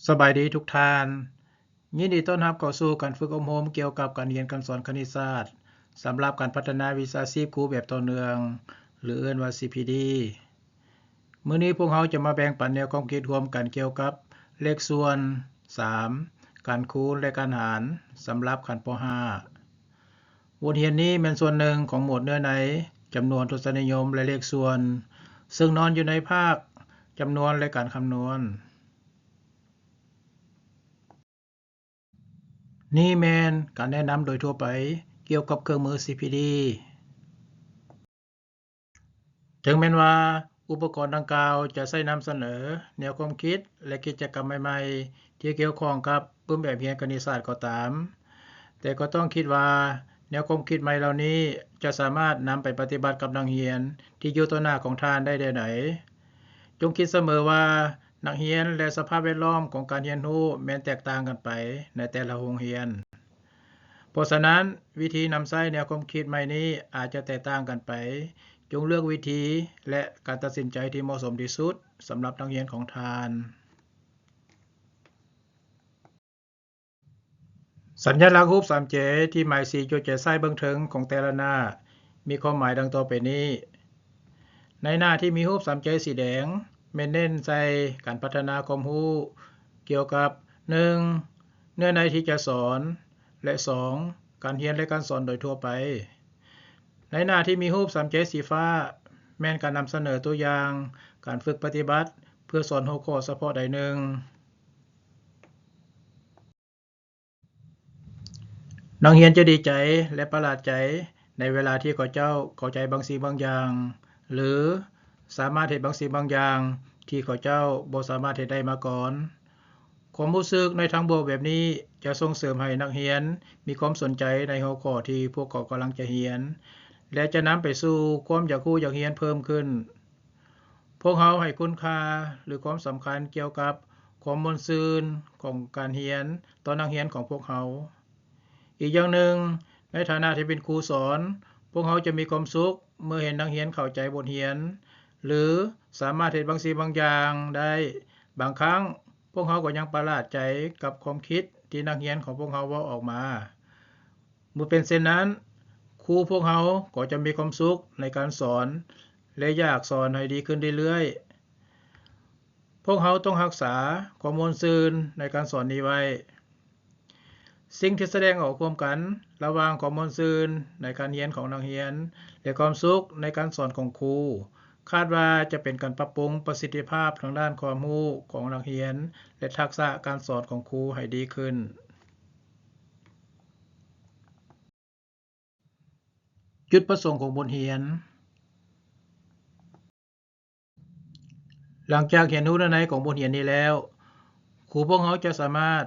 สบายดีทุกท่านยินดีต้อนรับเข้าสู่การฝึกอบรมเกี่ยวกับการเรียนการสอนคณิตศาสตร์สำหรับการพัฒนาวิชาชีพครูแบบต่อเนื่องหรือเรียกว่า CPD มื้อนี้พวกเราจะมาแบ่งปันแนวความคิดร่วมกันเกี่ยวกับเลขส่วน 3 การคูณและการหารสำหรับขั้นป .5 บทเรียนนี้เป็นส่วนหนึ่งของหมวดเนื้อในจำนวนทศนิยมและเลขส่วนซึ่งนอนอยู่ในภาคจำนวนและการคำนวณนี่แม่นการแนะนำโดยทั่วไปเกี่ยวกับเครื่องมือ CPD ถึงแม้ว่าอุปกรณ์ดังกล่าวจะใช้นำเสนอแนวความคิดและกิจกรรมใหม่ๆที่เกี่ยวข้องกับรูปแบบเรียนคณิตศาสตร์ก็ตามแต่ก็ต้องคิดว่าแนวความคิดใหม่เหล่านี้จะสามารถนำไปปฏิบัติกับนักเรียนที่อยู่ต่อหน้าของท่านได้ไหนจงคิดเสมอว่านักเรียนและสภาพแวดล้อมของการเรียนรู้แม้นแตกต่างกันไปในแต่ละโรงเรียนเพราะฉะนั้นวิธีนำใช้แนวความคิดใหม่นี้อาจจะแตกต่างกันไปจงเลือกวิธีและการตัดสินใจที่เหมาะสมที่สุดสำหรับนักเรียนของท่านสัญลักษณ์รูป 3J ที่หมายสีจุดจะใช้เบื้องถึงของแต่ละหน้ามีความหมายดังต่อไปนี้ในหน้าที่มีรูป 3J สีแดงเน้นใส่การพัฒนาความรู้เกี่ยวกับ 1. เนื้อในที่จะสอนและ 2. การเรียนและการสอนโดยทั่วไปในหน้าที่มีรูป 3J สีฟ้าแม่นการนำเสนอตัวอย่างการฝึกปฏิบัติเพื่อสอนหัวข้อเฉพาะใดหนึ่งนักเรียนจะดีใจและประหลาดใจในเวลาที่เขาเจ้าเข้าใจบางสิ่งบางอย่างหรือสามารถเฮ็ดบางสิ่งบางอย่างที่เขาเจ้าบ่สามารถเฮ็ดได้มาก่อนความรู้สึกในทางบวกแบบนี้จะส่งเสริมให้นักเรียนมีความสนใจในหัวข้อที่พวกเขากำลังจะเรียนและจะนำไปสู่ความอยากรู้อยากเรียนเพิ่มขึ้นพวกเราให้คุณค่าหรือความสำคัญเกี่ยวกับความม่วนซื่นของการเรียนต่อนักเรียนของพวกเราอีกอย่างหนึ่งในฐานะที่เป็นครูสอนพวกเขาจะมีความสุขเมื่อเห็นนักเรียนเข้าใจบทเรียนหรือสามารถเฮ็ดบางสิ่งบางอย่างได้บางครั้งพวกเขาก็ยังประหลาดใจกับความคิดที่นักเรียนของพวกเขาเว้าออกมาเมื่อเป็นเช่นนั้นครูพวกเขาก็จะมีความสุขในการสอนและอยากสอนให้ดีขึ้นเรื่อยๆพวกเขาต้องรักษาความม่วนซื่นในการสอนนี้ไว้สิ่งที่แสดงออกร่วมกันระหว่างความม่วนซื่นในการเรียนของนักเรียนและความสุขในการสอนของครูคาดว่าจะเป็นการปรับปรุงประสิทธิภาพทางด้านความรู้ของนักเรียนและทักษะการสอนของครูให้ดีขึ้นจุดประสงค์ของบทเรียนหลังจากเรียนรู้ในของบทเรียนนี้แล้วครูพวกเขาจะสามารถ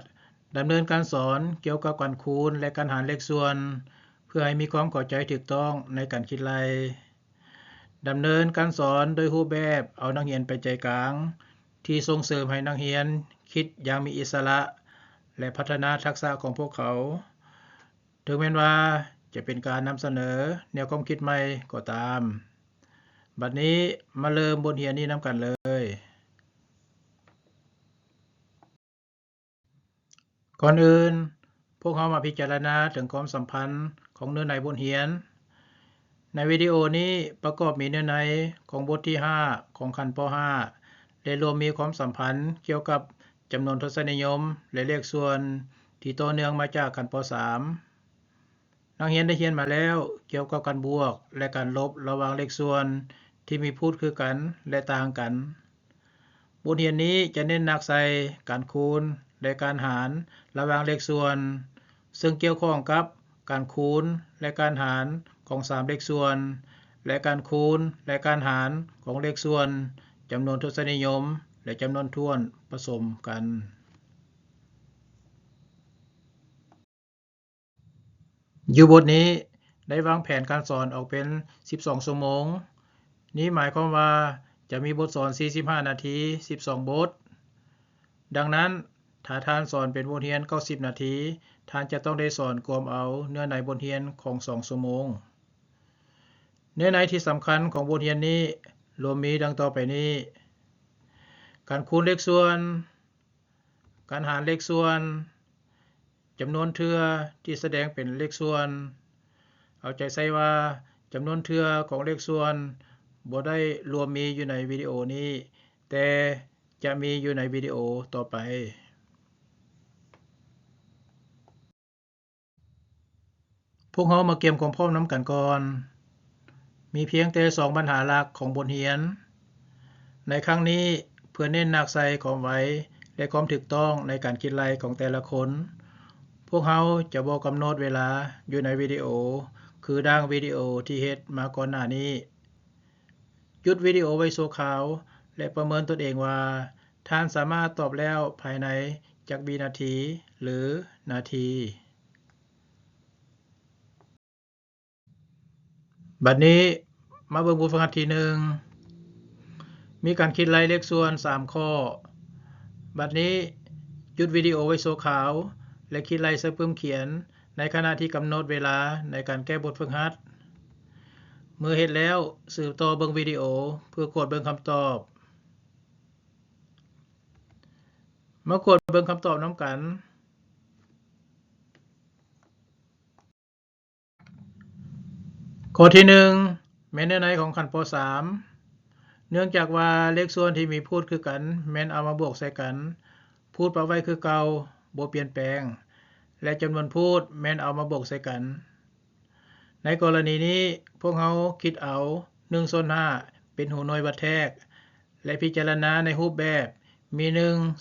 ดำเนินการสอนเกี่ยวกับการคูณและการหารเลขส่วนเพื่อให้มีความเข้าใจถูกต้องในการคิดไล่ดำเนินการสอนโดยรูปแบบเอานักเรียนไปใจกลางที่ส่งเสริมให้นักเรียนคิดอย่างมีอิสระและพัฒนาทักษะของพวกเขาถึงแม้ว่าจะเป็นการนำเสนอแนวความคิดใหม่ก็ตามบัดนี้มาเริ่มบทเรียนนี้นำกันเลยก่อนอื่นพวกเรามาพิจารณาถึงความสัมพันธ์ของเนื้อในบทเรียนในวิดีโอนี้ประกอบมีเนื้อในของบทที่5ของขั้นป .5 และรวมมีความสัมพันธ์เกี่ยวกับจำนวนทศนิยมและเลขส่วนที่ต่อเนื่องมาจากขั้นป .3 นักเรียนได้เรียนมาแล้วเกี่ยวกับการบวกและการลบระหว่างเลขส่วนที่มีพูดคือกันและต่างกันบทเรียนนี้จะเน้นหนักใส่การคูณและการหารระหว่างเลขส่วนซึ่งเกี่ยวข้องกับการคูณและการหารของ3เลขส่วนและการคูณและการหารของเลขส่วนจำนวนทศนิยมและจำนวนถ้วนผสมกันอยู่บทนี้ได้วางแผนการสอนออกเป็น12ชั่วโมงนี้หมายความว่าจะมีบทสอน45นาที12บทดังนั้นถ้าท่านสอนเป็นบทเรียน90นาทีท่านจะต้องได้สอนรวมเอาเนื้อในบทเรียนของ2ชั่วโมงเนื้อในที่สำคัญของบทเรียนนี้รวมมีดังต่อไปนี้การคูณเลขส่วน การหารเลขส่วนจำนวนเทื่อที่แสดงเป็นเลขส่วนเอาใจใส่ว่าจำนวนเทื่อของเลขส่วนบ่ได้รวมมีอยู่ในวิดีโอนี้แต่จะมีอยู่ในวิดีโอต่อไปพวกเรามาเก็บความพร้อมนำกันก่อนมีเพียงแต่2ปัญหาหลักของบทเรียนในครั้งนี้เพื่อเน้นหนักใส่ความไวและความถูกต้องในการคิดไล่ของแต่ละคนพวกเราจะบ่กำหนดเวลาอยู่ในวิดีโอคือดังวิดีโอที่เฮ็ดมาก่อนหน้านี้หยุดวิดีโอไว้ชั่วคราวและประเมินตนเองว่าท่านสามารถตอบแล้วภายในจักวินาทีหรือนาทีบัดนี้มาเบิ่งบทฝึกหัดที่1มีการคิดไล่เลขส่วน3ข้อบัดนี้หยุดวิดีโอไว้ชั่วคราวและคิดไล่ใส่ปุ่มเขียนในขณะที่กำหนดเวลาในการแก้บทฝึกหัดเมื่อเฮ็ดแล้วสืบต่อเบิ่งวิดีโอเพื่อกดเบิ่งคำตอบมากดเบิ่งคำตอบนำกันข้อที่1แม่นในของขั้นป.3 เนื่องจากว่าเลขส่วนที่มีพูดคือกันแม่นเอามาบวกใส่กันพูดประไว้คือเก่าบ่เปลี่ยนแปลงและจำนวนพูดแม่นเอามาบวกใส่กันในกรณีนี้พวกเราคิดเอา 1/5 เป็นหูหน่วยวัดแทรกและพิจารณาในรูปแบบมี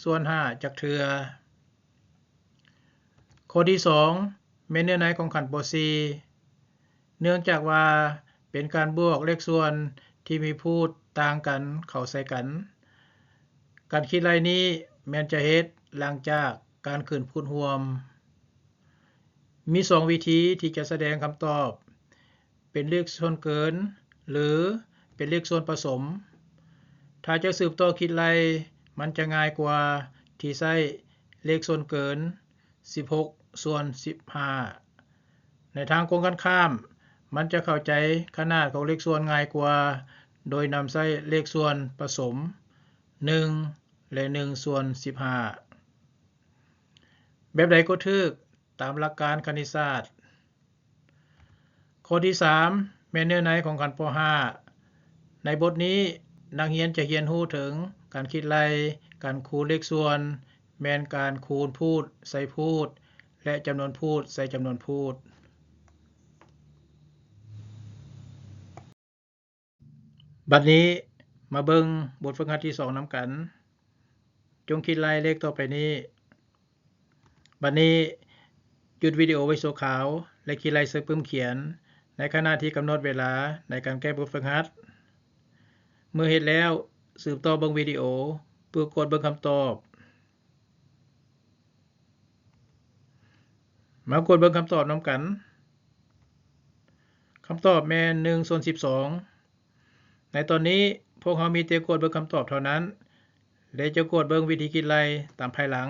1/5 จักเทื่อข้อที่2แม่นในของขั้นป.4 เนื่องจากว่าเป็นการบวกเลขส่วนที่มีพูดต่างกันเข้าใส่กันการคิดไล่นี้แม่นจะเฮ็ดหลังจากการขึ้นพูดรวมมี2วิธีที่จะแสดงคำตอบเป็นเลขส่วนเกินหรือเป็นเลขส่วนผสมถ้าจะสืบต่อคิดไล่มันจะง่ายกว่าที่ใช้เลขส่วนเกิน16/15ในทางตรงกันข้ามมันจะเข้าใจขนาดของเลขส่วนง่ายกว่าโดยนำใช้เลขส่วนผสม1และ 1/15 แบบใดก็ถูกตามหลักการคณิตศาสตร์ข้อที่3แม่นในของขั้นป.5 ในบทนี้นักเรียนจะเรียนรู้ถึงการคิดไล่การคูณเลขส่วนแม่นการคูณพูดใส่พูดและจำนวนพูดใส่จำนวนพูดบัดนี้มาเบิ่งบทฝึกหัดที่2นำกันจงคิดไล่เลขต่อไปนี้บัดนี้หยุดวิดีโอไว้ชั่วคราวและคิดไล่ใส่ปุ่มเขียนในขณะที่กำหนดเวลาในการแก้บทฝึกหัดเมื่อเฮ็ดแล้วสืบต่อเบิ่งวิดีโอเพื่อกดเบิ่งคำตอบมากดเบิ่งคำตอบนำกันคำตอบแม่น 1/12 ในตอนนี้พวกเรามีแต่กดเบิ่งคำตอบเท่านั้นและจะกดเบิ่งวิธีคิดไล่ตามภายหลัง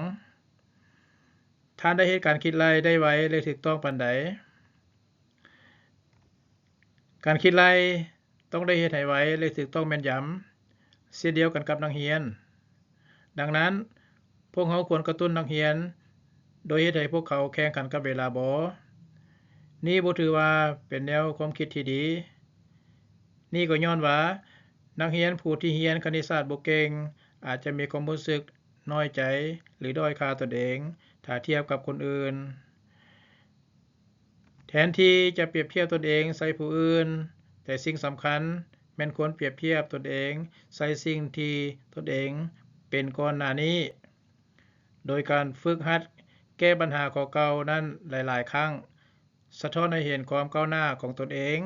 ท่านได้เฮ็ดการคิดไล่ได้ไวและถูกต้องปานใดการคิดไล่ต้องได้เฮ็ดให้ไวและถูกต้องแม่นยำเช่นเดียวกันกับนักเรียนดังนั้นพวกเราควรกระตุ้นนักเรียนโดยเฮ็ดให้พวกเขาแข่งขันกับเวลาบ่นี่บ่ถือว่าเป็นแนวความคิดที่ดีนี่ก็ย้อนว่านักเรียนผู้ที่เรียนคณิตศาสตร์บ่เก่งอาจจะมีความรู้สึกน้อยใจหรือด้อยค่าตนเองถ้าเทียบกับคนอื่นแทนที่จะเปรียบเทียบตนเองใส่ผู้อื่นแต่สิ่งสำคัญแม่นควรเปรียบเทียบตนเองใส่สิ่งที่ตนเองเป็นก่อนหน้านี้โดยการฝึกหัดแก้ปัญหาข้อเก่านั้นหลายๆครั้งสะท้อนให้เห็นความก้าวหน้าของตนเอง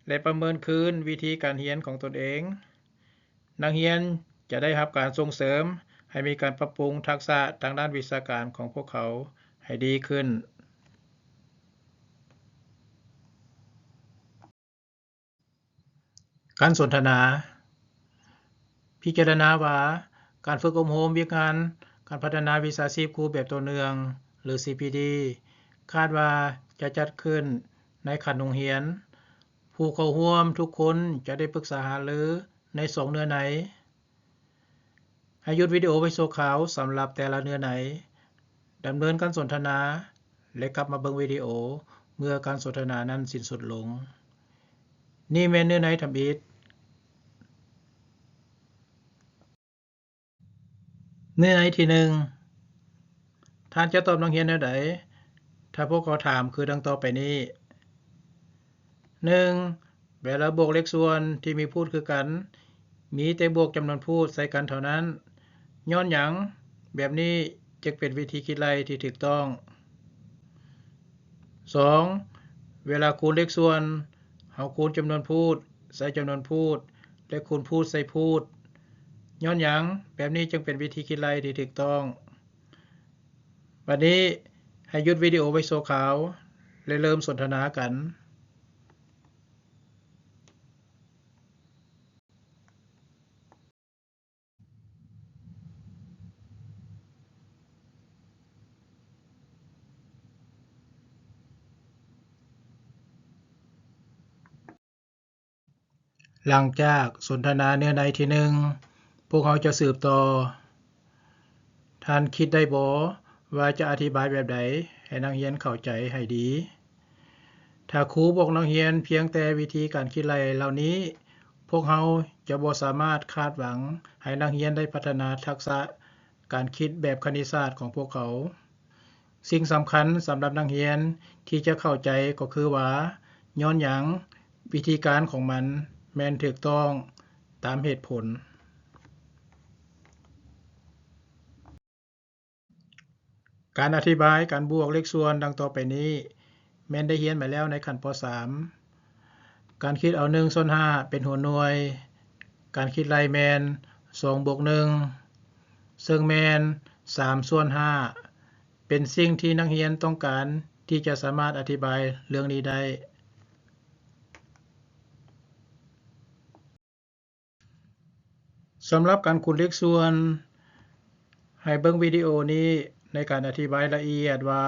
และประเมินคืนวิธีการเรียนของตนเองนักเรียนจะได้รับการส่งเสริมให้มีการปรับปรุงทักษะทางด้านวิชาการของพวกเขาให้ดีขึ้นการสนทนาพิจารณาว่าการฝึกอบรมวิชาการพัฒนาวิชาชีพครูแบบต่อเนื่องหรือ CPD คาดว่าจะจัดขึ้นในขั้นโรงเรียนผู้เข้าร่วมทุกคนจะได้ปรึกษาหารือใน2เนื้อในให้หยุดวิดีโอไว้ชั่วคราวสำหรับแต่ละเนื้อใน ดำเนินการสนทนาและกลับมาเบิ่งวิดีโอเมื่อการสนทนานั้นสิ้นสุดลงนี่แม่นเนื้อในทำอิฐเนื้อในที่1ท่านจะตอบนักเรียนแนวใดถ้าพวกเขาถามคือดังต่อไปนี้ 1. เวลาบวกเลขส่วนที่มีพูดคือกันมีแต่บวกจำนวนพูดใส่กันเท่านั้นย้อนหยังแบบนี้จึงเป็นวิธีคิดไล่ที่ถูกต้อง 2. เวลาคูณเลขส่วนเฮาคูณจำนวนพูดใส่จำนวนพูดและคูณพูดใส่พูดย้อนหยังแบบนี้จึงเป็นวิธีคิดไล่ที่ถูกต้องบัดนี้ให้หยุดวิดีโอไว้ชั่วคราวและเริ่มสนทนากันหลังจากสนทนาเนื้อในที่1พวกเขาจะสืบต่อท่านคิดได้บ่ว่าจะอธิบายแบบใดให้นักเรียนเข้าใจให้ดีถ้าครูบอกนักเรียนเพียงแต่วิธีการคิดไล่เหล่านี้พวกเขาจะบ่สามารถคาดหวังให้นักเรียนได้พัฒนาทักษะการคิดแบบคณิตศาสตร์ของพวกเขาสิ่งสำคัญสำหรับนักเรียนที่จะเข้าใจก็คือว่าย้อนหยังวิธีการของมันแม่นถูกต้องตามเหตุผลการอธิบายการบวกเลขส่วนดังต่อไปนี้แม่นได้เรียนมาแล้วในขั้นป. 3การคิดเอา1ส่วน5เป็นหัวหน่วยการคิดไล่แม่น2บวก1ซึ่งแม่น3ส่วน5เป็นสิ่งที่นักเรียนต้องการที่จะสามารถอธิบายเรื่องนี้ได้สำหรับการคูณเลขส่วนให้เบิ่งวิดีโอนี้ในการอธิบายละเอียดว่า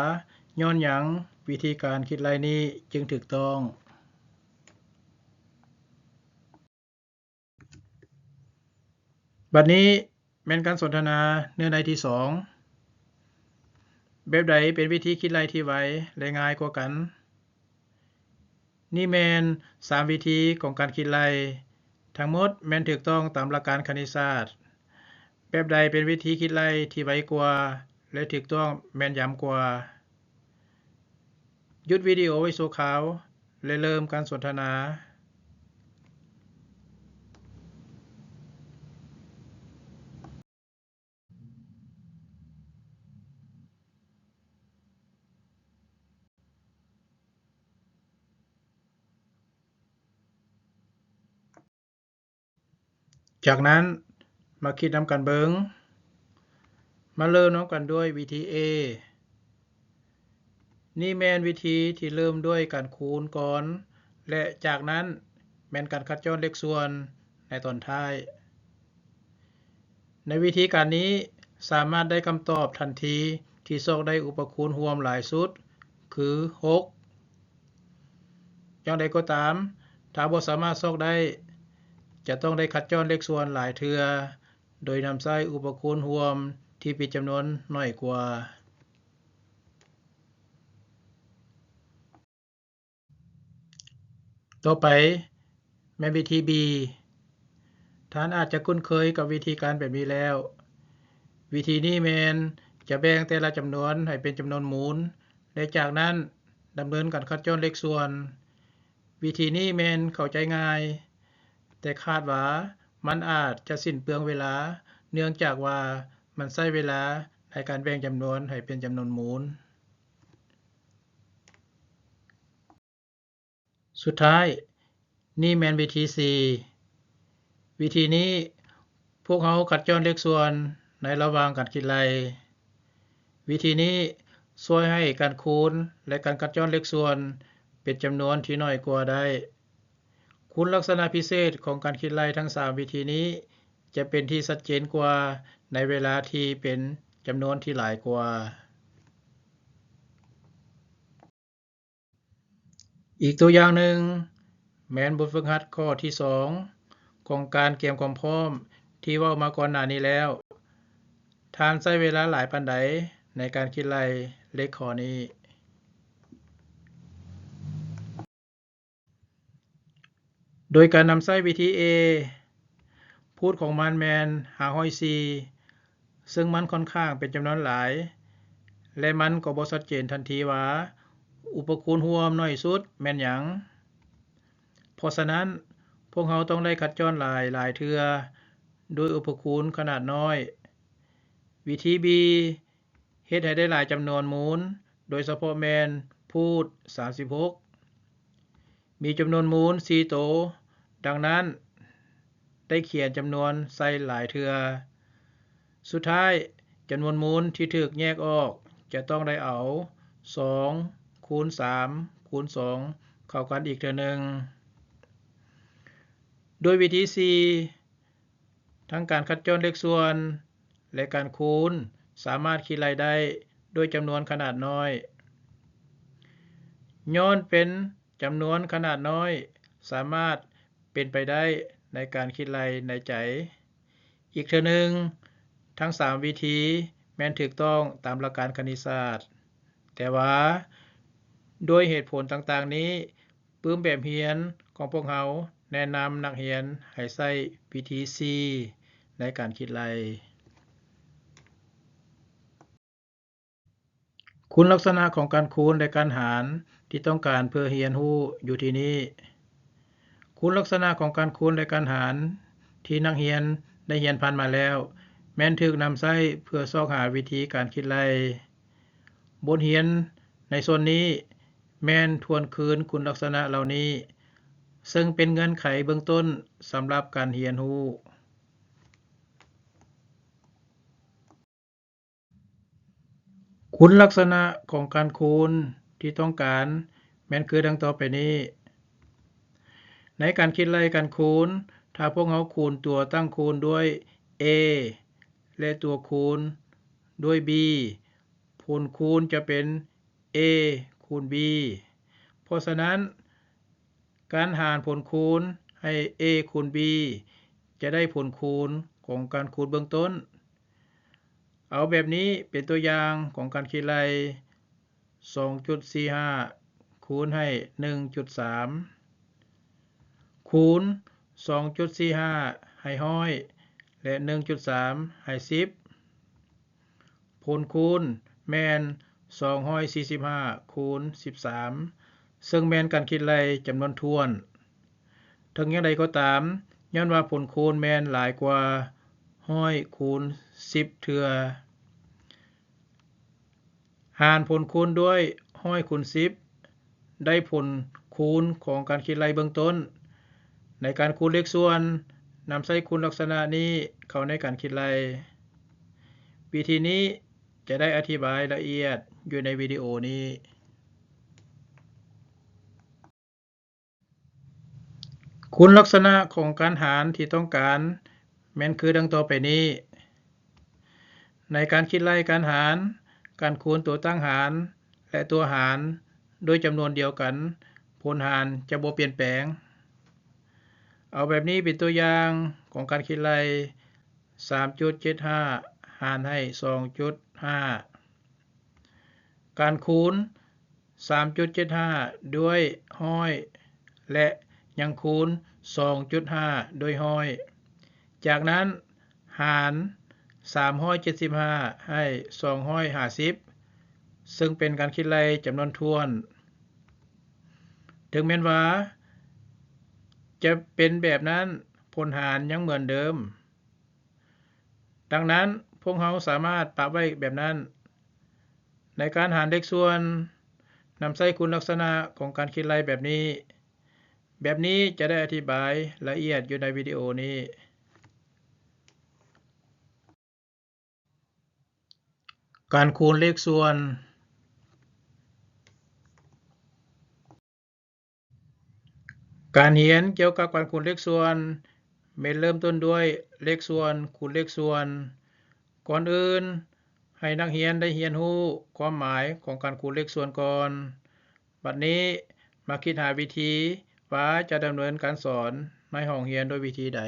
ย้อนหยังวิธีการคิดไล่นี้จึงถูกต้องบัดนี้แม่นการสนทนาเนื้อในที่2แบบใดเป็นวิธีคิดไล่ที่ไวและง่ายกว่ากันนี่แม่น3วิธีของการคิดไล่ทั้งหมดแม่นถูกต้องตามหลักการคณิตศาสตร์แบบใดเป็นวิธีคิดไล่ที่ไวกว่าและถูกต้องแม่นยำกว่าหยุดวิดีโอไว้ชั่วคราวและเริ่มการสนทนาจากนั้นมาคิดนำกันเบิงมาเริ่มนำกันด้วยวิธี A นี่แม่นวิธีที่เริ่มด้วยการคูณก่อนและจากนั้นแม่นการคัดย้อนเลขส่วนในตอนท้ายในวิธีการนี้สามารถได้คำตอบทันทีที่ซอกได้อุปคูณรวมหลายสุดคือ6อย่างใดก็ตามถ้าบ่สามารถซอกได้จะต้องได้คัดย้อนเลขส่วนหลายเทื่อโดยนำใช้อุปคูณรวมที่มีจำนวนน้อยกว่าต่อไปแม่นวิธี B ท่านอาจจะคุ้นเคยกับวิธีการแบบนี้แล้ววิธีนี้แม่นจะแบ่งแต่ละจำนวนให้เป็นจำนวนมูลและจากนั้นดำเนินการคัดย้อนเลขส่วนวิธีนี้แม่นเข้าใจง่ายแต่คาดว่ามันอาจจะสิ้นเปลืองเวลาเนื่องจากว่ามันใช้เวลาในการแบ่งจำนวนให้เป็นจำนวนมูลสุดท้ายนี่แม่นวิธี C วิธีนี้พวกเขาคัดย้อนเลขส่วนในระหว่างการคิดไล่วิธีนี้ช่วยให้การคูณและการคัดย้อนเลขส่วนเป็นจำนวนที่น้อยกว่าได้คุณลักษณะพิเศษของการคิดไล่ทั้ง3วิธีนี้จะเป็นที่ชัดเจนกว่าในเวลาที่เป็นจำนวนที่หลายกว่าอีกตัวอย่างหนึ่งแม้นบทฝึกหัดข้อที่2ของการเตรียมความพร้อมที่เว้ามาก่อนหน้านี้แล้วท่านใช้เวลาหลายปานใด ในการคิดไล่เลขข้อนี้โดยการนำใช้วิธี A พูดของมันแมน504ซึ่งมันค่อนข้างเป็นจำนวนหลายและมันก็บ่ชัดเจนทันทีว่าอุปคูณร่วมน้อยสุดแม่นหยังเพราะฉะนั้นพวกเราต้องได้คัดจรหลายเทื่อโดยอุปคูณขนาดน้อยวิธี B เฮ็ดให้ได้หลายจำนวนมูลโดยเฉพาะแมนพูด36มีจำนวนมูล4โตวดังนั้นได้เขียนจำนวนใส่หลายเทื่อสุดท้ายจำนวนมูลที่ถูกแยกออกจะต้องได้เอา2คูณ3คูณ2เข้ากันอีกเทื่อหนึ่งโดยวิธี C ทั้งการคัดจรเลขส่วนและการคูณสามารถคิดไล่ได้โดยจำนวนขนาดน้อยย้อนเป็นจำนวนขนาดน้อยสามารถเป็นไปได้ในการคิดไล่ในใจอีกเทื่อหนึ่งทั้ง3วิธีแม่นถูกต้องตามหลักการคณิตศาสตร์แต่ว่าโดยเหตุผลต่างๆนี้ปื้มแบบเรียนของพวกเราแนะนำนักเรียนให้ใช้วิธี C ในการคิดไล่คุณลักษณะของการคูณและการหารที่ต้องการเพื่อเรียนรู้อยู่ที่นี้คุณลักษณะของการคูณและการหารที่นักเรียนได้เรียนผ่านมาแล้วแม้นถูกนำใช้เพื่อซอกหาวิธีการคิดไล่บทเรียนในส่วนนี้แม้นทวนคืนคุณลักษณะเหล่านี้ซึ่งเป็นเงื่อนไขเบื้องต้นสำหรับการเรียนรู้คุณลักษณะของการคูณที่ต้องการแม้นคือดังต่อไปนี้ในการคิดไล่การคูณถ้าพวกเราคูณตัวตั้งคูณด้วย a และตัวคูณด้วย b ผลคูณจะเป็น a คูณ b เพราะฉะนั้นการหารผลคูณให้ a คูณ b จะได้ผลคูณของการคูณเบื้องต้นเอาแบบนี้เป็นตัวอย่างของการคิดไล่ 2.45 คูณให้ 1.3 คูณ 2.45 ให้100และ 1.3 ให้10ผลคูณแม่น245คูณ13ซึ่งแม่นการคิดไล่จำนวนถ้วนถึงอย่างใดก็ตามย้อนว่าผลคูณแม่นหลายกว่า100คูณ10เทื่อหารผลคูณด้วย100คูณ10ได้ผลคูณของการคิดไล่เบื้องต้นในการคูณเลขส่วนนำใช้คุณลักษณะนี้เข้าในการคิดไล่วิธีนี้จะได้อธิบายละเอียดอยู่ในวิดีโอนี้คุณลักษณะของการหารที่ต้องการแม้นคือดังต่อไปนี้ในการคิดไล่การหารการคูณตัวตั้งหารและตัวหารโดยจำนวนเดียวกันผลหารจะบ่เปลี่ยนแปลงเอาแบบนี้เป็นตัวอย่างของการคิดไล่ 3.75 หารให้ 2.5 การคูณ 3.75 ด้วย100และยังคูณ 2.5 ด้วย100จากนั้นหาร375ให้250ซึ่งเป็นการคิดไล่จำนวนถ้วนถึงแม้นว่าจะเป็นแบบนั้นผลหารยังเหมือนเดิมดังนั้นพวกเราสามารถปรับไว้แบบนั้นในการหารเลขส่วนนำใช้คุณลักษณะของการคิดไล่แบบนี้จะได้อธิบายละเอียดอยู่ในวิดีโอนี้การคูณเลขส่วนการเรียนเกี่ยวกับการคูณเลขส่วนเริ่มต้นด้วยเลขส่วนคูณเลขส่วนก่อนอื่นให้นักเรียนได้เรียนรู้ความหมายของการคูณเลขส่วนก่อนบัดนี้มาคิดหาวิธีว่าจะดำเนินการสอนในห้องเรียนโดยวิธีใด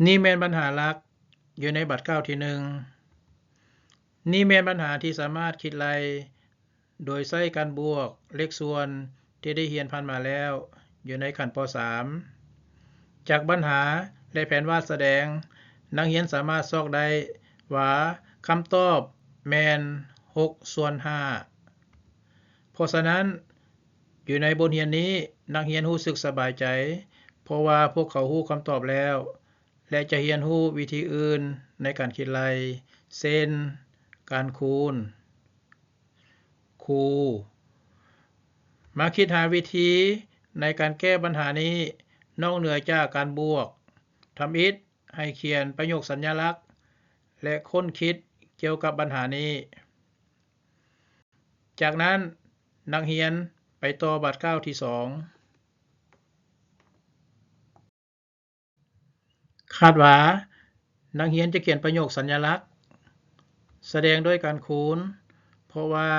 นี่แม่นปัญหาหลัก อยู่ในบัตร9ที่1นี่แม่นปัญหาที่สามารถคิดไล่โดยใช้การบวกเลขส่วนที่ได้เรียนผ่านมาแล้วอยู่ในขั้นป .3 จากปัญหาและแผนวาดแสดงนักเรียนสามารถซอกได้ว่าคำตอบแม่น6/5เพราะฉะนั้นอยู่ในบทเรียนนี้นักเรียนรู้สึกสบายใจเพราะว่าพวกเขารู้คำตอบแล้วและจะเรียนรู้วิธีอื่นในการคิดไล่เช่นการคูณมาคิดหาวิธีในการแก้ปัญหานี้นอกเหนือจากการบวกทำอิฐให้เขียนประโยคสัญลักษณ์และค้นคิดเกี่ยวกับปัญหานี้จากนั้นนักเรียนไปต่อบัตร9ที่2คาดว่านักเรียนจะเขียนประโยคสัญลักษณ์แสดงด้วยการคูณเพราะว่า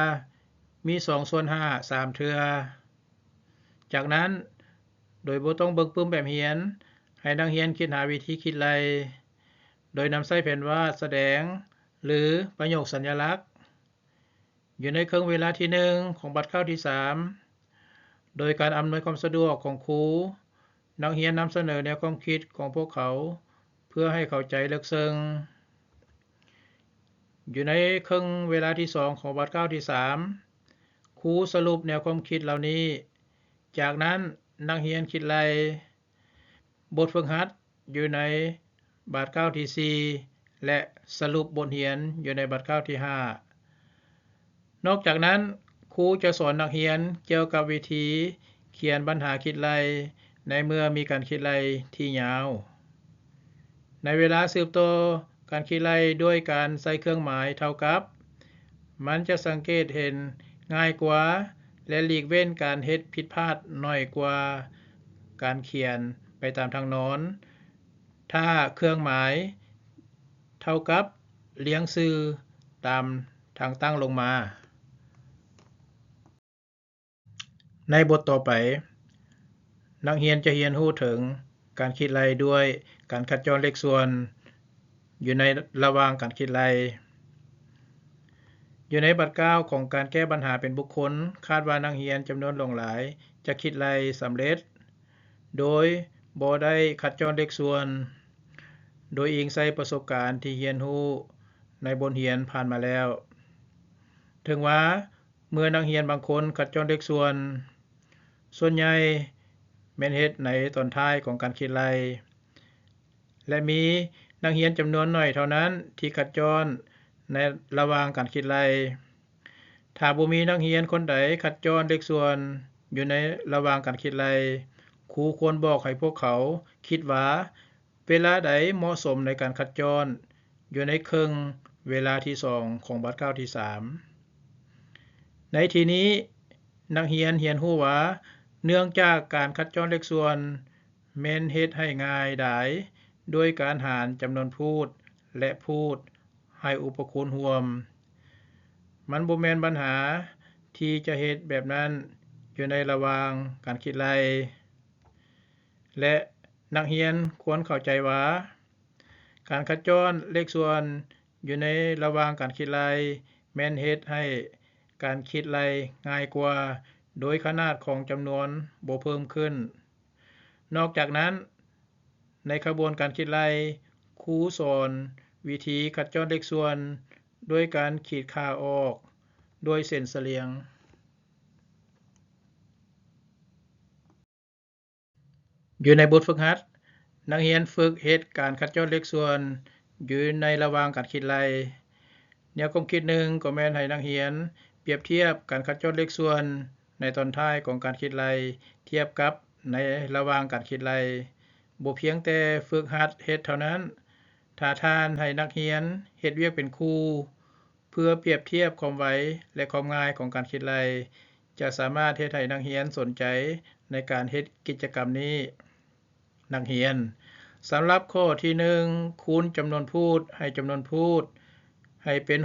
มี2/5 3เทื่อจากนั้นโดยบ่ต้องเบิ่งปึ้มแบบเรียนให้นักเรียนคิดหาวิธีคิดไล่โดยนำใช้แผนวาดแสดงหรือประโยคสัญลักษณ์อยู่ในครึ่งเวลาที่1ของบัตร9ที่3โดยการอำนวยความสะดวกของครูนักเรียนนำเสนอแนวความคิดของพวกเขาเพื่อให้เข้าใจลึกซึ้งอยู่ในครึ่งเวลาที่2ของบัตร9ที่3ครูสรุปแนวความคิดเหล่านี้จากนั้นนักเรียนคิดไล่บทฝึกหัดอยู่ในบัตร9ที่4และสรุปบทเรียนอยู่ในบัตร9ที่5นอกจากนั้นครูจะสอนนักเรียนเกี่ยวกับวิธีเขียนปัญหาคิดไล่ในเมื่อมีการคิดไล่ที่ยาวในเวลาสืบต่อการคิดไล่ด้วยการใส่เครื่องหมายเท่ากับมันจะสังเกตเห็นง่ายกว่าและหลีกเว้นการเฮ็ดผิดพลาดน้อยกว่าการเขียนไปตามทางนอนถ้าเครื่องหมายเท่ากับเรียงชื่อตามทางตั้งลงมาในบทต่อไปนักเรียนจะเรียนรู้ถึงการคิดไล่ด้วยการคัดจรเลขส่วนอยู่ในระหว่างการคิดไล่อยู่ในบัตร9ของการแก้ปัญหาเป็นบุคคลคาดว่านักเรียนจำนวนหลายจะคิดไล่สำเร็จโดยบ่ได้คัดจรเลขส่วนโดยอิงใส่ประสบการณ์ที่เรียนรู้ในบทเรียนผ่านมาแล้วถึงว่าเมื่อนักเรียนบางคนคัดจรเลขส่วนใหญ่แม่นเฮ็ดในตอนท้ายของการคิดไล่และมีนักเรียนจำนวนน้อยเท่านั้นที่คัดจรในระหว่างการคิดไล่ถ้าบ่มีนักเรียนคนใดคัดจรเลขส่วนอยู่ในระหว่างการคิดไล่ครูควรบอกให้พวกเขาคิดว่าเวลาใดเหมาะสมในการคัดจรอยู่ในครึ่งเวลาที่2ของบัตร9ที่3ในที่นี้นักเรียนรู้ว่าเนื่องจากการคัดจรเลขส่วนแม่นเฮ็ดให้ง่ายดายโดยการหารจำนวนพูดและพูดให้อุปคูณรวมมันบ่แม่นปัญหาที่จะเฮ็ดแบบนั้นอยู่ในระหว่างการคิดไล่และนักเรียนควรเข้าใจว่าการคัดจรเลขส่วนอยู่ในระหว่างการคิดไล่แม่นเฮ็ดให้การคิดไล่ง่ายกว่าโดยขนาดของจำนวนบ่เพิ่มขึ้นนอกจากนั้นในขบวนการคิดไล่ครูสอนวิธีคัดจรเลขส่วนด้วยการขีดค่าออกด้วยเส้นเสลียงอยู่ในบทฝึกหัดนักเรียนฝึกเฮ็ดการคัดจรเลขส่วนอยู่ในระหว่างการคิดไล่แนวความคิดหนึ่งก็แม่นให้นักเรียนเปรียบเทียบการคัดจรเลขส่วนในตอนท้ายของการคิดไล่เทียบกับในระหว่างการคิดไล่บ่เพียงแต่ฝึกหัดเฮ็ดเท่านั้นถ้าท่านให้นักเรียนเฮ็ดเวียกเป็นครูเพื่อเปรียบเทียบความไวและความง่ายของการคิดไล่จะสามารถเฮ็ดให้นักเรียนสนใจในการเฮ็ดกิจกรรมนี้นักเรียนสำหรับข้อที่1คูณจำนวนพูดให้จำนวนพูดให้เป็น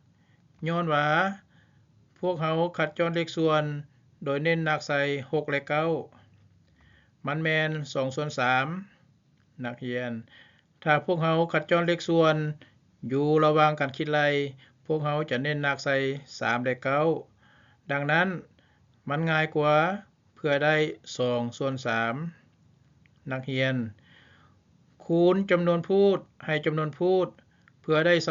6ย้อนว่าพวกเขาคัดจรเลขส่วนโดยเน้นหนักใส่6และ9มันแม่น2/3นักเรียน ถ้าพวกเขาคัดจรเลขส่วนอยู่ระหว่างการคิดไล่พวกเขาจะเน้นหนักใส่3และ9ดังนั้นมันง่ายกว่าเพื่อได้2ส่วน3นักเรียนคูณจำนวนพูดให้จำนวนพูดเพื่อได้21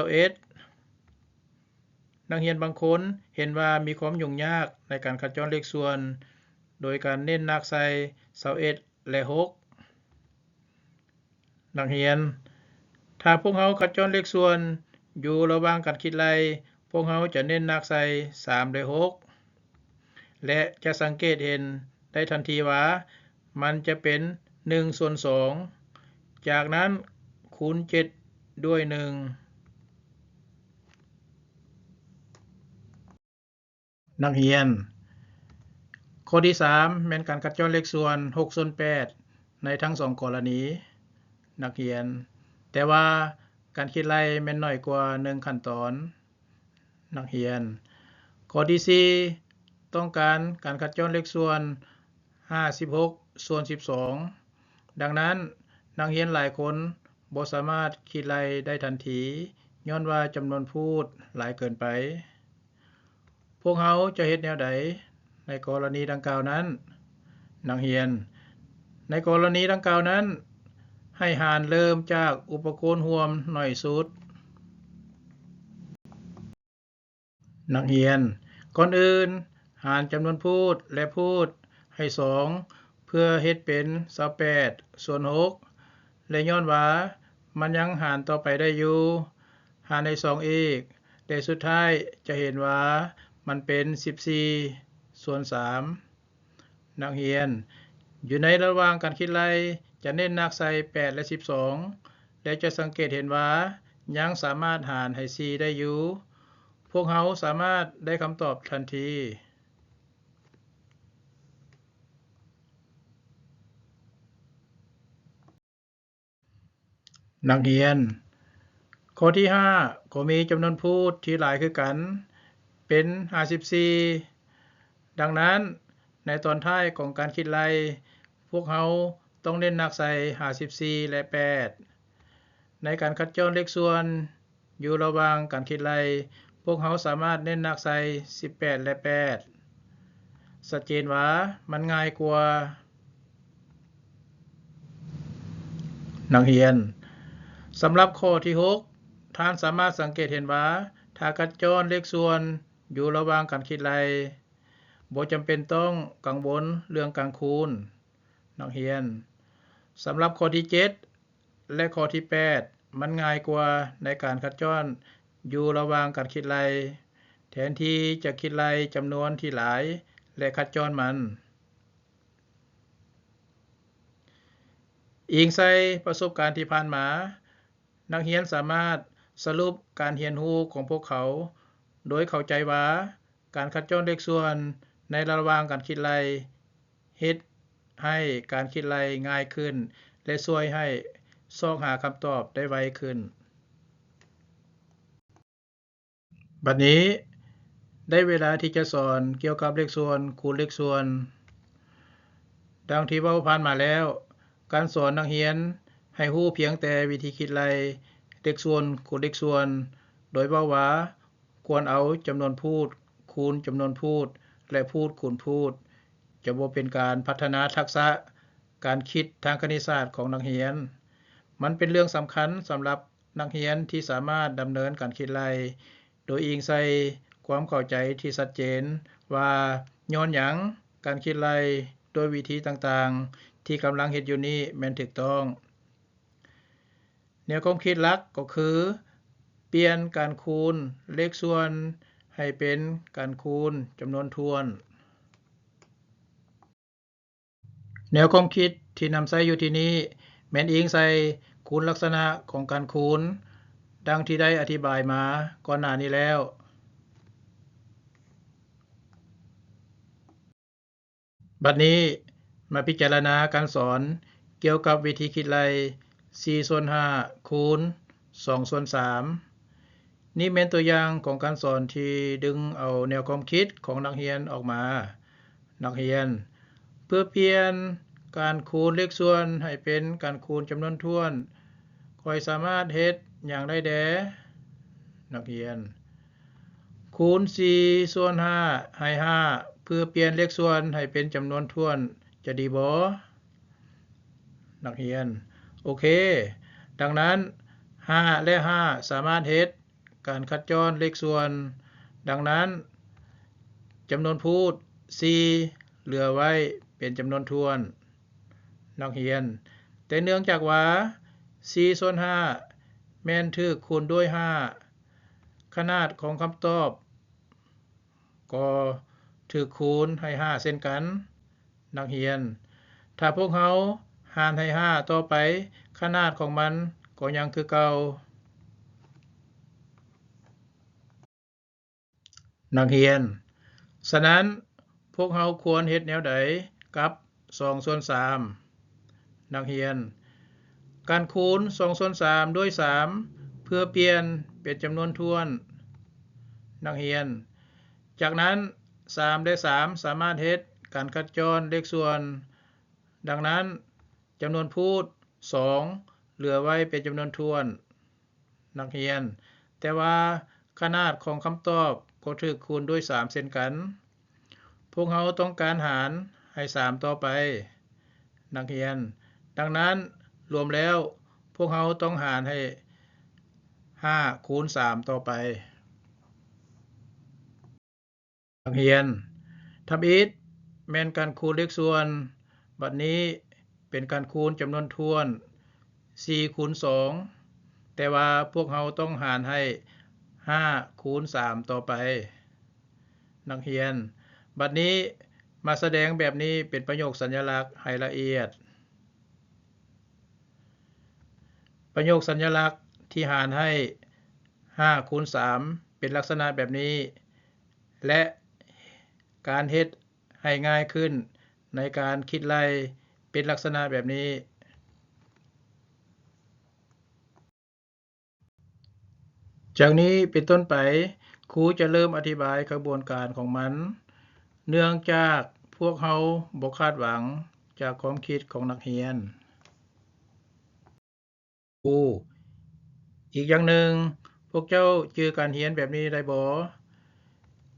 นักเรียนบางคนเห็นว่ามีความยุ่งยากในการคัดจรเลขส่วนโดยการเน้นหนักใส่21และ6นักเรียนถ้าพวกเขาคัดจรเลขส่วนอยู่ระหว่างการคิดไล่พวกเขาจะเน้นหนักใส่3และ6และจะสังเกตเห็นได้ทันทีว่ามันจะเป็น1ส่วน2จากนั้นคูณ7ด้วย1นักเรียนข้อที่3แม่นการคัดจรเลขส่วน6ส่วน8ในทั้ง2กรณีนักเรียนแต่ว่าการคิดไล่แม่นน้อยกว่า1ขั้นตอนนักเรียนข้อที่4ต้องการการคัดจรเลขส่วน56ส่วน12ดังนั้นนักเรียนหลายคนบ่สามารถคิดไล่ได้ทันทีย้อนว่าจำนวนพูดหลายเกินไปพวกเขาจะเฮ็ดแนวใดในกรณีดังกล่าวนั้นนักเรียนในกรณีดังกล่าวนั้นให้หารเริ่มจากอุปกรณ์รวมน้อยสุดนักเรียนก่อนอื่นหารจำนวนพูดและพูดให้2เพื่อเฮ็ดเป็น28ส่วน6และย้อนว่ามันยังหารต่อไปได้อยู่หารให้2อีกแต่สุดท้ายจะเห็นว่ามันเป็น14ส่วน3นักเรียนอยู่ในระหว่างการคิดไล่จะเน้นหนักใส่8และ12และจะสังเกตเห็นว่ายังสามารถหารให้4ได้อยู่พวกเขาสามารถได้คำตอบทันทีนักเรียนข้อที่5ก็มีจำนวนพูดที่หลายคือกันเป็น54ดังนั้นในตอนท้ายของการคิดไล่พวกเขาต้องเน้นหนักใส่54และ8ในการคัดจรเลขส่วนอยู่ระหว่างการคิดไล่พวกเขาสามารถเน้นหนักใส่18และ8ชัดเจนว่ามันง่ายกว่านักเรียนสำหรับข้อที่6ท่านสามารถสังเกตเห็นว่าถ้าคัดจรเลขส่วนอยู่ระหว่างการคิดไล่บ่จำเป็นต้องกังวลเรื่องการคูณนักเรียนสำหรับข้อที่7และข้อที่8มันง่ายกว่าในการคัดจรอยู่ระหว่างการคิดไล่แทนที่จะคิดไล่จำนวนที่หลายและคัดจรมันอิงใส่ประสบการณ์ที่ผ่านมานักเรียนสามารถสรุปการเรียนรู้ของพวกเขาโดยเข้าใจว่าการคัดจรเลขส่วนในระหว่างการคิดไล่เฮ็ดให้การคิดไล่ง่ายขึ้นและช่วยให้ซอกหาคำตอบได้ไวขึ้นบัดนี้ได้เวลาที่จะสอนเกี่ยวกับเลขส่วนคูณเลขส่วนดังที่เว้าผ่านมาแล้วการสอนนักเรียนให้รู้เพียงแต่วิธีคิดไล่เลขส่วนคูณเลขส่วนโดยเว้าว่าควรเอาจำนวนพูดคูณจำนวนพูดและพูดคูณพูดจะบ่เป็นการพัฒนาทักษะการคิดทางคณิตศาสตร์ของนักเรียนมันเป็นเรื่องสำคัญสำหรับนักเรียนที่สามารถดำเนินการคิดไล่โดยอิงใส่ความเข้าใจที่ชัดเจนว่าย้อนหยังการคิดไล่โดยวิธีต่างๆที่กำลังเฮ็ดอยู่นี้แม่นถูกต้องแนวความคิดหลักก็คือเปลี่ยนการคูณเลขส่วนให้เป็นการคูณจำนวนถ้วนแนวความคิดที่นำใช้อยู่ที่นี้แม่นอิงใส่คุณลักษณะของการคูณดังที่ได้อธิบายมาก่อนหน้านี้แล้วบัดนี้มาพิจารณาการสอนเกี่ยวกับวิธีคิดไล่4ส่วน5คูณ2ส่วน3นี่เป็นตัวอย่างของการสอนที่ดึงเอาแนวความคิดของนักเรียนออกมานักเรียนเพื่อเปลี่ยนการคูณเลขส่วนให้เป็นการคูณจำนวนถ้วน ข้อยสามารถเฮ็ดหยังได้แดนักเรียนคูณ4ส่วน5ให้5เพื่อเปลี่ยนเลขส่วนให้เป็นจำนวนถ้วนจะดีบ่นักเรียนโอเคดังนั้น5และ5สามารถเฮ็ดการคัดจรเลขส่วนดังนั้นจำนวนพูด4เหลือไว้เป็นจำนวนถ้วนนักเรียนแต่เนื่องจากว่า4ส่วน5แม่นถูกคูณด้วย5ขนาดของคำตอบก็ถูกคูณให้5เช่นกันนักเรียนถ้าพวกเราหารให้5ต่อไปขนาดของมันก็ยังคือเก่านักเรียนฉะนั้นพวกเราควรเฮ็ดแนวใดกับ2ส่วน3นักเรียนการคูณ2ส่วน3ด้วย3เพื่อเปลี่ยนเป็นจำนวนถ้วนนักเรียนจากนั้น3และ3สามารถเฮ็ดการคัดจรเลขส่วนดังนั้นจำนวนพูด2เหลือไว้เป็นจำนวนถ้วนนักเรียนแต่ว่าขนาดของคำตอบก็ถูกคูณด้วย3เช่นกันพวกเราต้องการหารให้3ต่อไปนักเรียนดังนั้นรวมแล้วพวกเราต้องหารให้5คูณ3ต่อไปนักเรียนทำอีกแม่นการคูณเลขส่วนบัดนี้เป็นการคูณจำนวนถ้วน4คูณ2แต่ว่าพวกเราต้องหารให้5คูณ3ต่อไปนักเรียนบัดนี้มาแสดงแบบนี้เป็นประโยคสัญลักษณ์ให้ละเอียดประโยคสัญลักษณ์ที่หารให้5คูณ3เป็นลักษณะแบบนี้และการเฮ็ดให้ง่ายขึ้นในการคิดไล่เป็นลักษณะแบบนี้จากนี้เป็นต้นไปครูจะเริ่มอธิบายกระบวนการของมันเนื่องจากพวกเราบ่คาดหวังจากความคิดของนักเรียนครูอีกอย่างหนึ่งพวกเจ้าจือการเรียนแบบนี้ได้บ่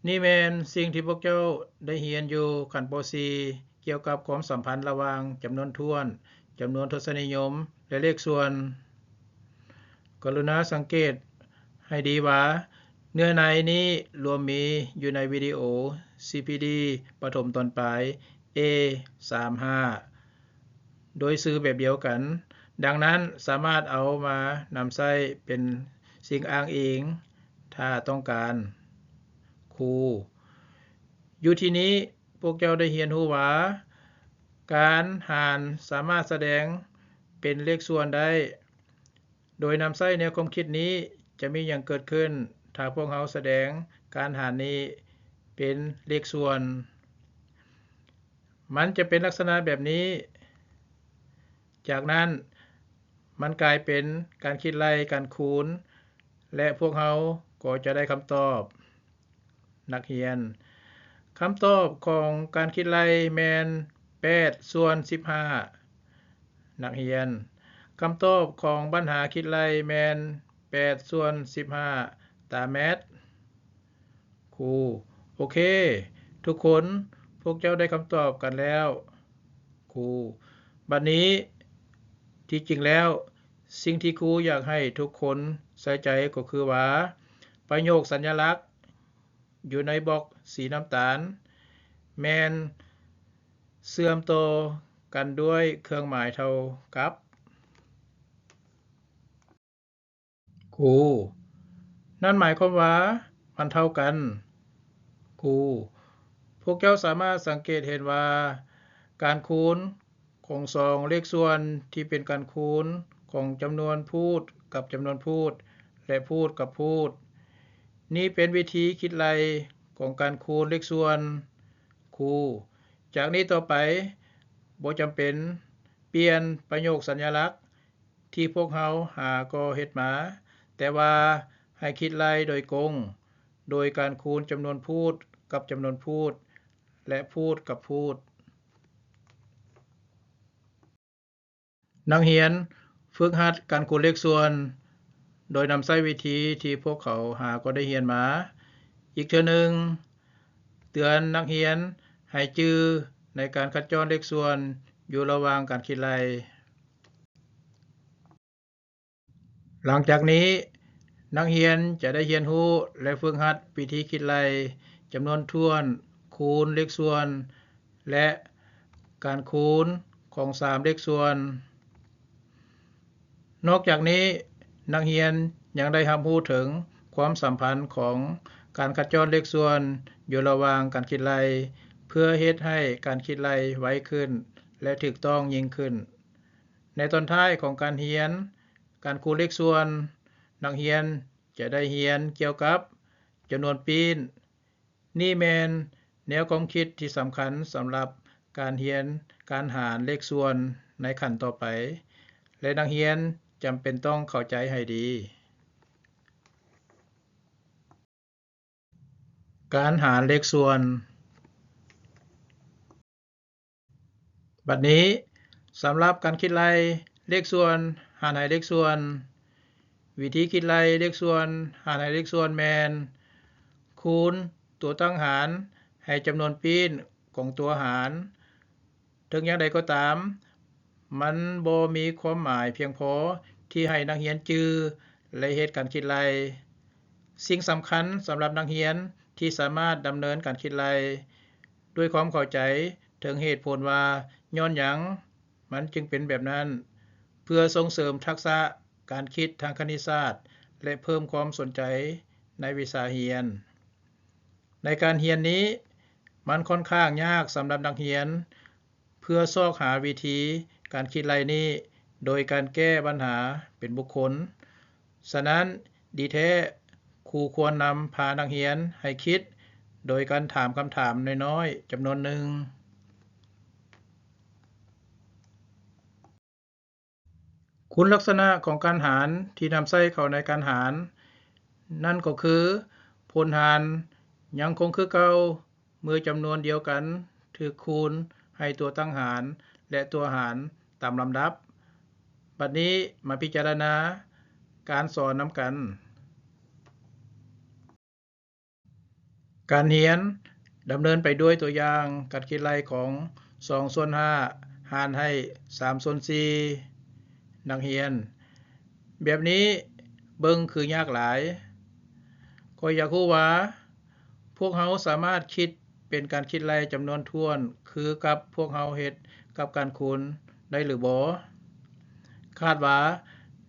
นี่แม่นสิ่งที่พวกเจ้าได้เรียนอยู่ขั้นป .4 เกี่ยวกับความสัมพันธ์ระหว่างจำนวนถ้วนจำนวนทศนิยมและเลขส่วนกรุณาสังเกตให้ดีว่าเนื้อในนี้รวมมีอยู่ในวิดีโอ CPD ปฐมตอนปลาย A35 โดยซื้อแบบเดียวกันดังนั้นสามารถเอามานำใช้เป็นสิ่งอ้างอิงถ้าต้องการครูอยู่ที่นี้พวกเจ้าได้เรียนรู้ว่าการหารสามารถแสดงเป็นเลขส่วนได้โดยนำใช้แนวความคิดนี้จะมีอย่างเกิดขึ้นถ้าพวกเราแสดงการหารนี้เป็นเลขส่วนมันจะเป็นลักษณะแบบนี้จากนั้นมันกลายเป็นการคิดไล่การคูณและพวกเราก็จะได้คำตอบนักเรียนคำตอบของการคิดไล่แม่น8ส่วน15นักเรียนคำตอบของปัญหาคิดไล่แม่น8ส่วน15ตามแมทครูโอเคทุกคนพวกเจ้าได้คำตอบกันแล้วครูบัดนี้ที่จริงแล้วสิ่งที่ครูอยากให้ทุกคนใส่ใจก็คือว่าประโยคสัญลักษณ์อยู่ในบล็อกสีน้ำตาลแม่นเชื่อมต่อกันด้วยเครื่องหมายเท่ากับครูนั่นหมายความว่ามันเท่ากันครูพวกเจ้าสามารถสังเกตเห็นว่าการคูณของ2เลขส่วนที่เป็นการคูณของจำนวนพูดกับจำนวนพูดและพูดกับพูดนี่เป็นวิธีคิดไล่ของการคูณเลขส่วนครูจากนี้ต่อไปบ่จำเป็นเปลี่ยนประโยคสัญลักษณ์ที่พวกเราหาก็เฮ็ดมาแต่ว่าให้คิดไล่โดยกงโดยการคูณจำนวนพูดกับจำนวนพูดและพูดกับพูดนักเรียน ฝึกหัดการคูณเลขส่วนโดยนำใช้วิธีที่พวกเขาหาก็ได้เรียนมาอีกเทื่อหนึ่งเตือนนักเรียนให้จื้อในการคัดจรเลขส่วนอยู่ระหว่างการคิดไล่หลังจากนี้นักเรียนจะได้เรียนรู้และฝึกหัดวิธีคิดไล่จำนวนถ้วนคูณเลขส่วนและการคูณของ3เลขส่วนนอกจากนี้นักเรียนยังได้รับรู้ถึงความสัมพันธ์ของการคัดจรเลขส่วนอยู่ระหว่างการคิดไล่เพื่อเฮ็ดให้การคิดไล่ไวขึ้นและถูกต้องยิ่งขึ้นในตอนท้ายของการเรียนการคูณเลขส่วนนักเรียนจะได้เรียนเกี่ยวกับจำนวนปีนนี่แม่นแนวความคิดที่สำคัญสำหรับการเรียนการหารเลขส่วนในขั้นต่อไปและนักเรียนจำเป็นต้องเข้าใจให้ดีการหารเลขส่วนบัดนี้สำหรับการคิดไล่เลขส่วนหารให้เลขส่วนวิธีคิดไล่เลขส่วนหารให้เลขส่วนแม่นคูณตัวตั้งหารให้จำนวนปีนของตัวหารถึงอย่างใดก็ตามมันบ่มีความหมายเพียงพอที่ให้นักเรียนจื้อและเฮ็ดการคิดไล่สิ่งสำคัญสำหรับนักเรียนที่สามารถดำเนินการคิดไล่ด้วยความเข้าใจถึงเหตุผลว่าย้อนหยังมันจึงเป็นแบบนั้นเพื่อส่งเสริมทักษะการคิดทางคณิตศาสตร์และเพิ่มความสนใจในวิชาเรียนในการเรียนนี้มันค่อนข้างยากสำหรับนักเรียนเพื่อซอกหาวิธีการคิดไล่นี้โดยการแก้ปัญหาเป็นบุคคลฉะนั้นดีแท้ครูควรนำพานักเรียนให้คิดโดยการถามคำถามน้อยๆจำนวนหนึ่งคุณลักษณะของการหารที่นำใช้เข้าในการหารนั่นก็คือผลหารยังคงคือเก่าเมื่อจำนวนเดียวกันถูกคูณให้ตัวตั้งหารและตัวหารตามลำดับบัดนี้มาพิจารณาการสอนนำกันการเรียนดำเนินไปด้วยตัวอย่างการคิดไล่ของ2/5หารให้3/4นักเรียนแบบนี้เบิ่งคือยากหลายข้อยอยากรู้ว่าพวกเราสามารถคิดเป็นการคิดไล่จำนวนถ้วนคือกับพวกเราเฮ็ดกับการคูณได้หรือบ่คาดว่า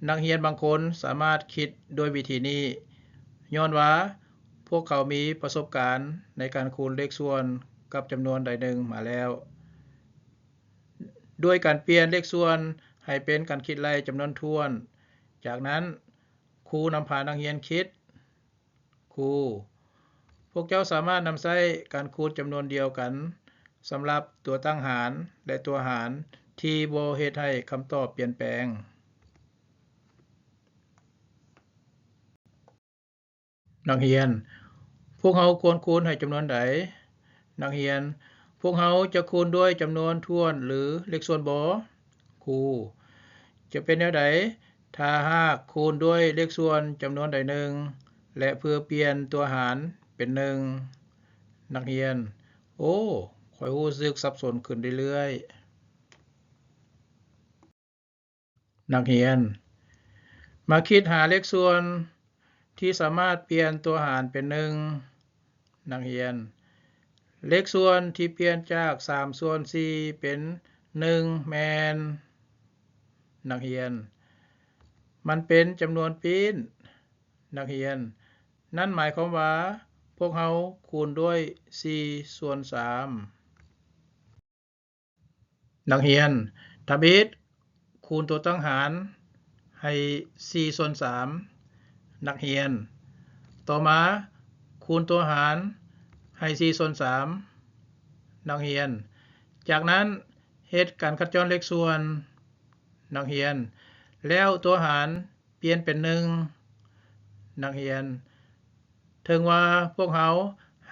นักเรียนบางคนสามารถคิดโดยวิธีนี้ย้อนว่าพวกเขามีประสบการณ์ในการคูณเลขส่วนกับจำนวนใดหนึ่งมาแล้วด้วยการเปลี่ยนเลขส่วนให้เป็นการคิดไล่จำนวนถ้วนจากนั้นครูนำพานักเรียนคิดครูพวกเจ้าสามารถนำใช้การคูณจำนวนเดียวกันสำหรับตัวตั้งหารและตัวหารที่บ่เฮ็ดให้คำตอบเปลี่ยนแปลงนักเรียนพวกเราควรคูณให้จำนวนใดนักเรียนพวกเราจะคูณด้วยจำนวนถ้วนหรือเลขส่วนบ่ครูจะเป็นแนวใดถ้าหากคูณด้วยเลขส่วนจำนวนใดหนึ่งและเพื่อเปลี่ยนตัวหารเป็น1นักเรียนโอ้ข้อยรู้สึกสับสนขึ้นเรื่อยๆนักเรียนมาคิดหาเลขส่วนที่สามารถเปลี่ยนตัวหารเป็น1นักเรียนเลขส่วนที่เปลี่ยนจาก3/4เป็น1แม่นนักเรียนมันเป็นจำนวนปีนนักเรียนนั่นหมายความว่าพวกเราคูณด้วย4/3นักเรียนถ้าบิดคูณตัวตั้งหารให้4/3นักเรียนต่อมาคูณตัวหารให้4/3นักเรียนจากนั้นเฮ็ดการคัดจรเลขส่วนนักเรียนแล้วตัวหารเปลี่ยนเป็น1นักเรียนถึงว่าพวกเรา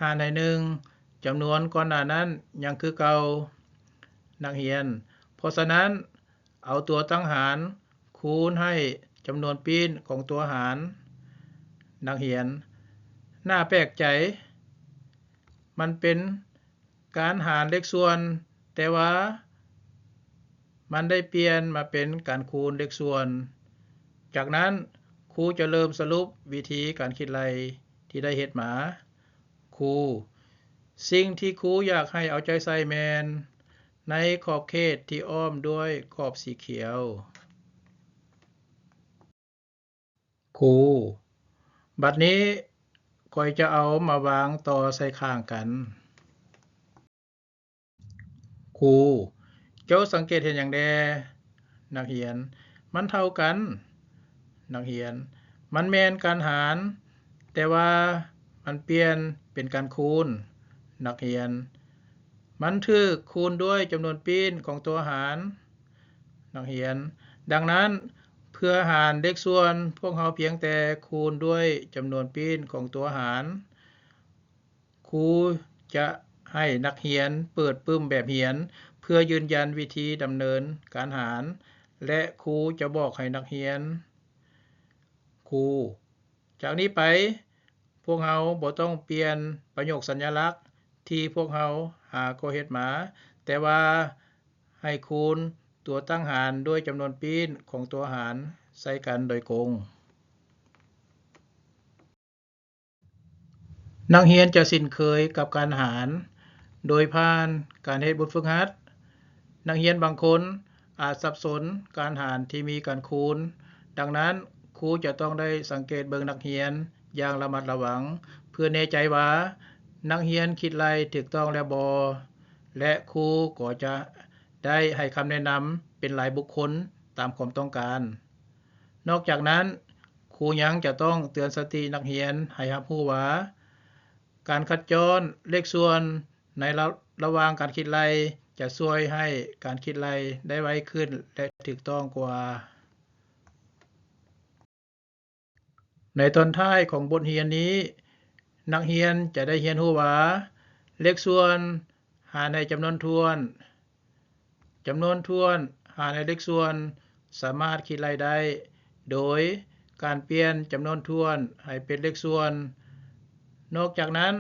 หารให้1จำนวนก่อนหน้านั้นยังคือเก่านักเรียนเพราะฉะนั้นเอาตัวตั้งหาร คูณให้จำนวนปีนของตัวหารนักเรียนน่าแปลกใจมันเป็นการหารเลขส่วนแต่ว่ามันได้เปลี่ยนมาเป็นการคูณเลขส่วนจากนั้นครูจะเริ่มสรุปวิธีการคิดไล่ที่ได้เฮ็ดมาครูสิ่งที่ครูอยากให้เอาใจใส่แมนในขอบเขตที่อ้อมด้วยขอบสีเขียวครูบัดนี้ข้อยจะเอามาวางต่อใส่ข้างกันครูเจ้าสังเกตเห็นอย่างแดนักเรียนมันเท่ากันนักเรียนมันแม่นการหารแต่ว่ามันเปลี่ยนเป็นการคูณนักเรียนมันถูกคูณด้วยจำนวนปีนของตัวหารนักเรียนดังนั้นเพื่อหารเลขส่วนพวกเราเพียงแต่คูณด้วยจำนวนปีนของตัวหารครูจะให้นักเรียนเปิดปึ้มแบบเรียนเพื่อยืนยันวิธีดำเนินการหารและครูจะบอกให้นักเรียนครูจากนี้ไปพวกเราบ่ต้องเปลี่ยนประโยคสัญลักษณ์ที่พวกเราหาก็เฮ็ดมาแต่ว่าให้คูณตัวตั้งหารด้วยจำนวนปีนของตัวหารใส่กันโดยกงนักเรียนจะสิ้นเคยกับการหารโดยผ่านการเฮ็ดบทฝึกหัดนักเรียนบางคนอาจสับสนการหารที่มีการคูณดังนั้นครูจะต้องได้สังเกตเบิ่งนักเรียนอย่างระมัดระวังเพื่อแน่ใจว่านักเรียนคิดไล่ถูกต้องแล้วบ่และครูก็จะได้ให้คำแนะนำเป็นรายบุคคลตามความต้องการนอกจากนั้นครูยังจะต้องเตือนสตินักเรียนให้รับรู้ว่าการคัดจรเลขส่วนในระหว่างการคิดไล่จะช่วยให้การคิดไล่ได้ไวขึ้นและถูกต้องกว่าในตอนท้ายของบทเรียนนี้นักเรียนจะได้เรียนรู้ว่าเลขส่วนหารในจำนวนทวนหารในเลขส่วนสามารถคิดไล่ได้โดยการเปลี่ยนจำนวนทวนให้เป็นเลขส่วนนอกจากนั้น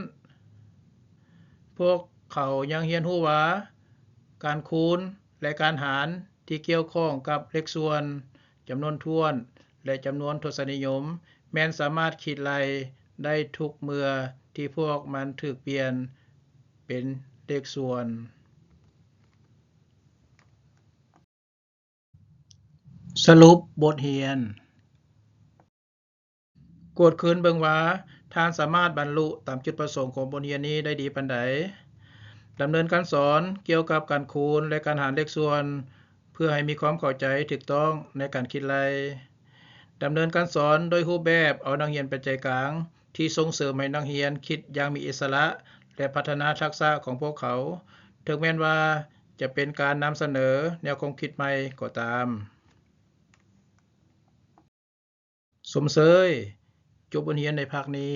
พวกเขายังเรียนรู้ว่าการคูณและการหารที่เกี่ยวข้องกับเลขส่วนจำนวนทวนและจำนวนทศนิยมแม้นสามารถคิดไล่ได้ทุกเมื่อที่พวกมันถูกเปลี่ยนเป็นเลขส่วนสรุปบทเรียนกดคืนเบิ่งว่าท่านสามารถบรรลุตามจุดประสงค์ของบทเรียนนี้ได้ดีปานใดดำเนินการสอนเกี่ยวกับการคูณและการหารเลขส่วนเพื่อให้มีความเข้าใจถูกต้องในการคิดไล่ดำเนินการสอนโดยรูปแบบเอานักเรียนเป็นใจกลางที่ส่งเสริมให้นักเรียนคิดอย่างมีอิสระและพัฒนาทักษะของพวกเขาถึงแม้ว่าจะเป็นการนำเสนอแนวความคิดใหม่ก็ตามสมเสยจบบทเรียนในภาคนี้